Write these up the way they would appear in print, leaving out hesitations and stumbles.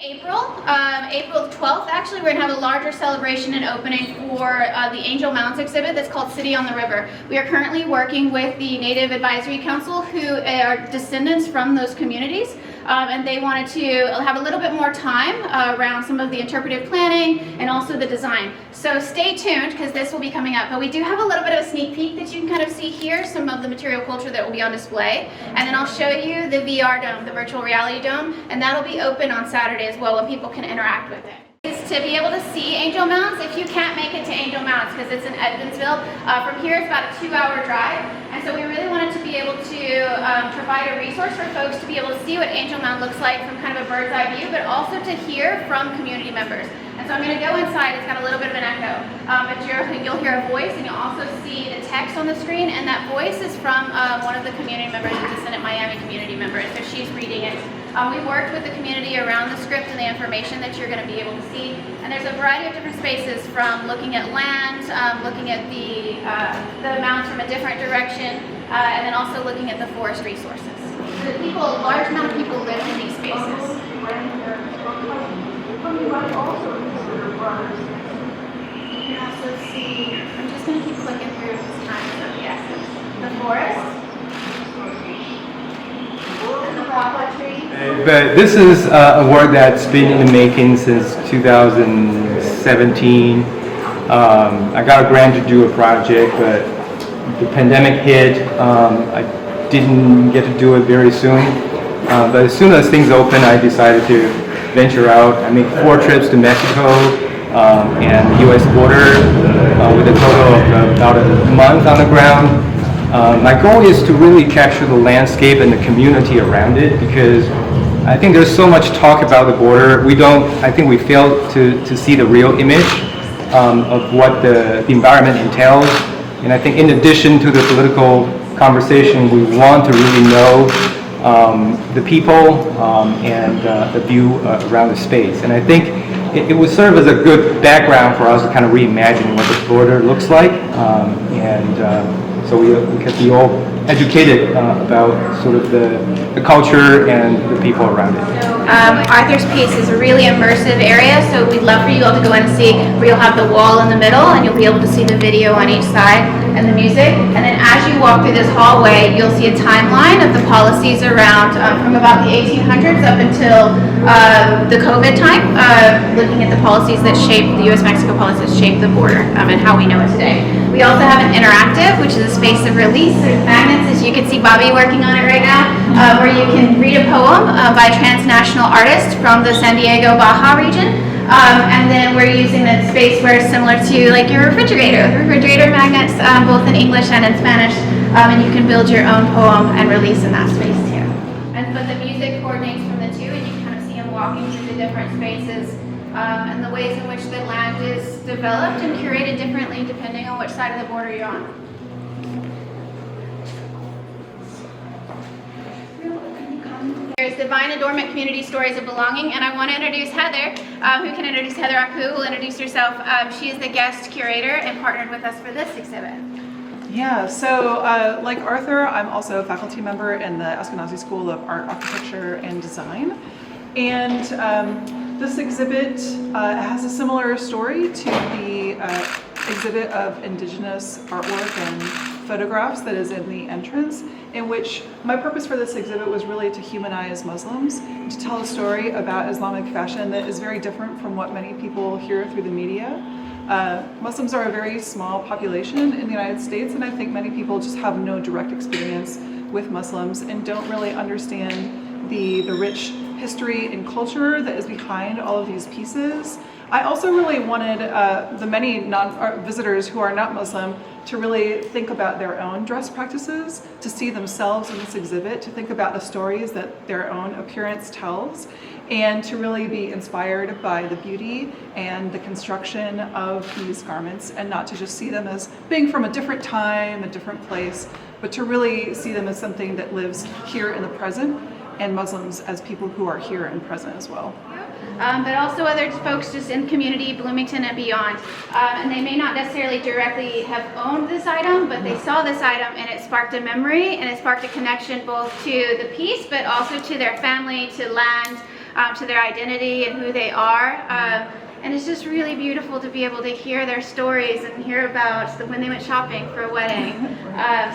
April 12th, actually, we're going to have a larger celebration and opening for the Angel Mounds exhibit that's called City on the River. We are currently working with the Native Advisory Council, who are descendants from those communities, and they wanted to have a little bit more time around some of the interpretive planning and also the design. So stay tuned, because this will be coming up. But we do have a little bit of a sneak peek that you can kind of see here, some of the material culture that will be on display. And then I'll show you the VR dome, the virtual reality dome, and that'll be open on Saturday as well, when people can interact with it. Is to be able to see Angel Mounds. If you can't make it to Angel Mounds, because it's in Evansville, from here it's about a 2-hour drive, and so we really wanted to be able to provide a resource for folks to be able to see what Angel Mound looks like from kind of a bird's eye view, but also to hear from community members. And so I'm going to go inside. It's got a little bit of an echo, but you'll hear a voice, and you'll also see the text on the screen, and that voice is from one of the community members, a descendant Miami community member, so she's reading it. We worked with the community around the script and the information that you're going to be able to see, and there's a variety of different spaces, from looking at land, looking at the mounds from a different direction, and then also looking at the forest resources. A large amount of people live in these spaces. You can also see, I'm just going to keep clicking through this time, so yes, the forest. But this is a work that's been in the making since 2017. I got a grant to do a project, but the pandemic hit. I didn't get to do it very soon. But as soon as things opened, I decided to venture out. I made 4 trips to Mexico and the U.S. border with a total of about a month on the ground. My goal is to really capture the landscape and the community around it, because I think there's so much talk about the border. I think we fail to see the real image of what the environment entails. And I think in addition to the political conversation, we want to really know the people and the view around the space. And I think it would serve as a good background for us to kind of reimagine what the border looks like. So we can be all educated about sort of the culture and the people around it. Arthur's piece is a really immersive area, so we'd love for you all to go in and see, where you'll have the wall in the middle, and you'll be able to see the video on each side and the music. And then as you walk through this hallway, you'll see a timeline of the policies around from about the 1800s up until the COVID time, looking at the policies that shape the U.S.-Mexico policies that shape the border and how we know it today. We also have an interactive, which is a space of release. There's magnets, as you can see Bobby working on it right now, where you can read a poem by a transnational artist from the San Diego, Baja region. And then we're using that space where it's similar to like your refrigerator magnets, both in English and in Spanish, and you can build your own poem and release in that space too. But the music coordinates from the two, and you can kind of see them walking through the different spaces and the ways in which the land is developed and curated differently depending on which side of the border you're on. There's Divine Adornment Community Stories of Belonging, and I want to introduce Heather, who can introduce Heather Aku, will introduce herself. She is the guest curator and partnered with us for this exhibit. Yeah, so like Arthur, I'm also a faculty member in the Eskenazi School of Art, Architecture, and Design. And this exhibit has a similar story to the exhibit of indigenous artwork and photographs that is in the entrance, in which my purpose for this exhibit was really to humanize Muslims, to tell a story about Islamic fashion that is very different from what many people hear through the media. Muslims are a very small population in the United States, and I think many people just have no direct experience with Muslims and don't really understand the rich history and culture that is behind all of these pieces. I also really wanted the many visitors who are not Muslim to really think about their own dress practices, to see themselves in this exhibit, to think about the stories that their own appearance tells, and to really be inspired by the beauty and the construction of these garments, and not to just see them as being from a different time, a different place, but to really see them as something that lives here in the present, and Muslims as people who are here and present as well. But also other folks just in community, Bloomington and beyond. And they may not necessarily directly have owned this item, but they saw this item and it sparked a memory and it sparked a connection both to the piece, but also to their family, to land, to their identity and who they are. And it's just really beautiful to be able to hear their stories and hear about when they went shopping for a wedding.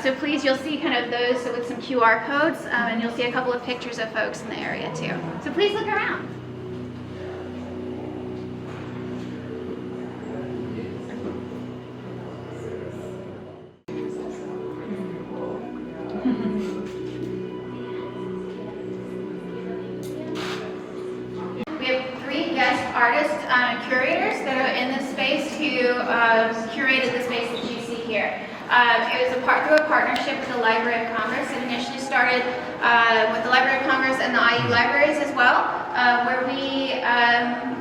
So please, you'll see kind of those with some QR codes, and you'll see a couple of pictures of folks in the area too. So please look around. We have 3 guest artist curators that are in this space who curated the space that you see here. It was through a partnership with the Library of Congress. It initially started with the Library of Congress and the IU libraries as well, where we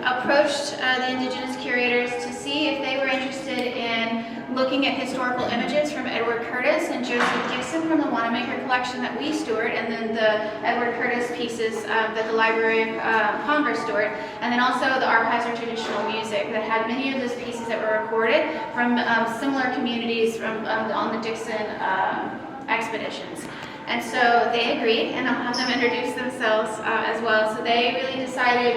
approached the Indigenous curators to see if they were interested in looking at historical images from Edward Curtis and Joseph Dixon from the Wanamaker collection that we steward, and then the Edward Curtis pieces that the Library of Congress steward, and then also the archives of traditional music that had many of those pieces that were recorded from similar communities from on the Dixon expeditions. And so they agreed, and I'll have them introduce themselves as well. So they really decided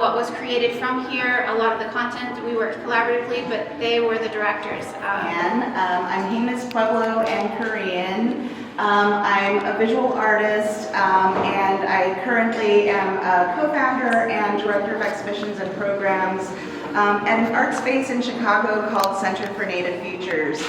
what was created from here. A lot of the content we worked collaboratively, but they were the directors. I'm Hemis Pueblo and Korean. I'm a visual artist, and I currently am a co-founder and director of exhibitions and programs at an art space in Chicago called Center for Native Futures.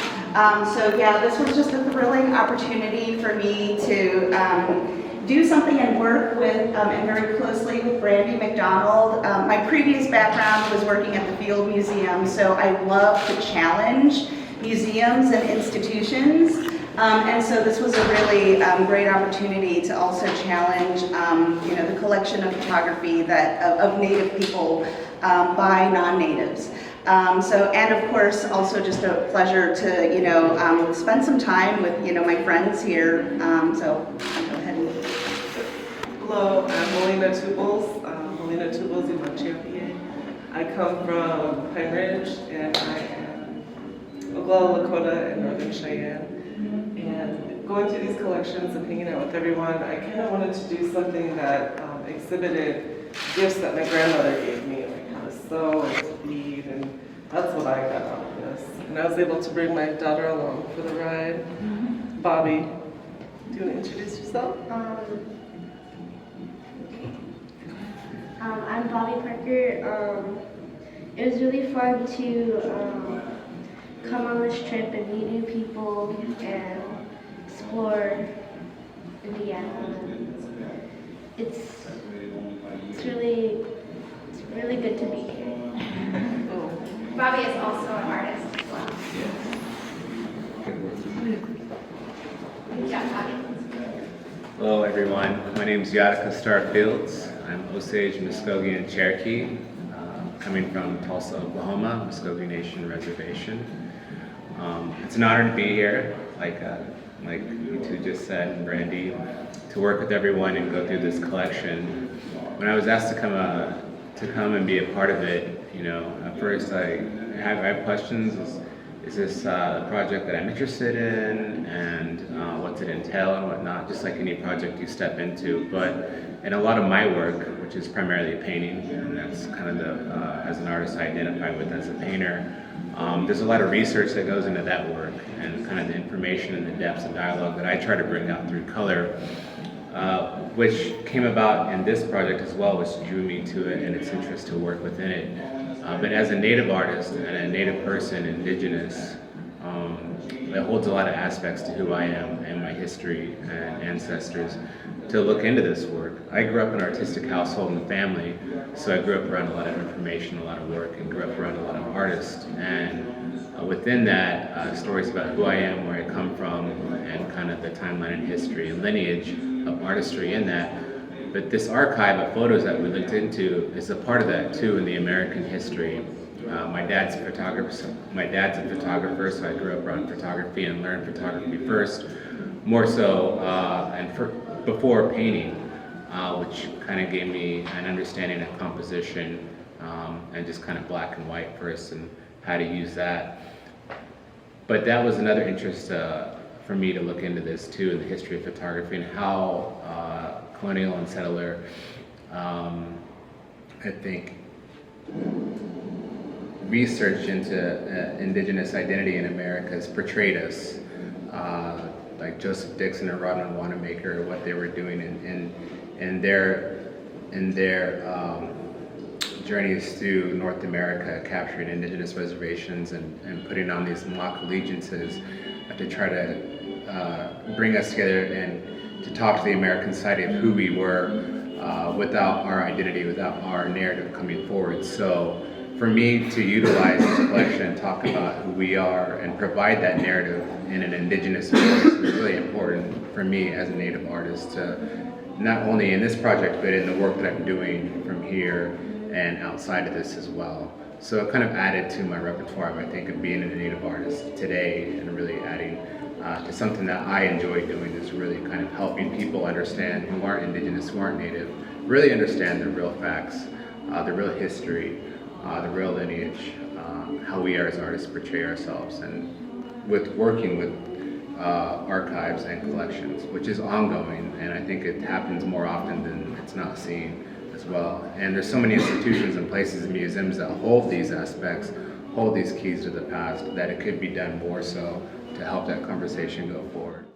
So yeah, this was just a thrilling opportunity for me to do something and work with and very closely with Brandie Macdonald. My previous background was working at the Field Museum, so I love to challenge museums and institutions. And so this was a really great opportunity to also challenge, the collection of photography of Native people by non-natives. And of course, also just a pleasure to, spend some time with, my friends here. So I'll go ahead and... Hello, I'm Melina Tubals. Melina Tubals in Champion. I come from Pine Ridge, and I am Oglala Lakota and Northern Cheyenne. And going through these collections and hanging out with everyone, I kind of wanted to do something that exhibited gifts that my grandmother gave me, like how to sew and to bead, and that's what I got out of this. And I was able to bring my daughter along for the ride. Bobby, do you want to introduce yourself? I'm Bobby Parker. It was really fun to come on this trip and meet new people and explore Indiana. It's really good to be here. Bobby is also an artist as well. Good job, Bobby. Hello everyone, my name is Yadika Starfields. I'm Osage, Muskogee, and Cherokee, coming from Tulsa, Oklahoma, Muskogee Nation Reservation. It's an honor to be here, like you two just said, and Brandie, to work with everyone and go through this collection. When I was asked to come and be a part of it, at first I have questions. Is this a project that I'm interested in, and what's it entail and whatnot, just like any project you step into. But in a lot of my work, which is primarily painting, and that's kind of as an artist I identify with as a painter, there's a lot of research that goes into that work, and kind of the information and the depths of dialogue that I try to bring out through color, which came about in this project as well, which drew me to it and its interest to work within it. But as a Native artist and a Native person, Indigenous, it holds a lot of aspects to who I am and my history and ancestors to look into this work. I grew up in an artistic household and family, so I grew up around a lot of information, a lot of work, and grew up around a lot of artists. And within that, stories about who I am, where I come from, and kind of the timeline and history and lineage of artistry in that. But this archive of photos that we looked into is a part of that too in the American history. My dad's a photographer, so I grew up around photography and learned photography first, more so before painting, which kind of gave me an understanding of composition and just kind of black and white first and how to use that. But that was another interest for me to look into this too, in the history of photography and how colonial and settler I think research into indigenous identity in America has portrayed us, like Joseph Dixon and Rodman Wanamaker, what they were doing in their journeys through North America, capturing indigenous reservations and putting on these mock allegiances to try to bring us together and to talk to the American society of who we were without our identity, without our narrative coming forward. So for me to utilize this collection and talk about who we are and provide that narrative in an indigenous voice is really important for me as a Native artist to, not only in this project, but in the work that I'm doing from here and outside of this as well. So it kind of added to my repertoire, I think, of being a Native artist today, and really adding to something that I enjoy doing, is really kind of helping people understand who aren't Indigenous, who aren't Native, really understand the real facts, the real history, the real lineage, how we as artists portray ourselves, and with working with archives and collections, which is ongoing, and I think it happens more often than it's not seen as well. And there's so many institutions and places and museums that hold these aspects, hold these keys to the past, that it could be done more so to help that conversation go forward.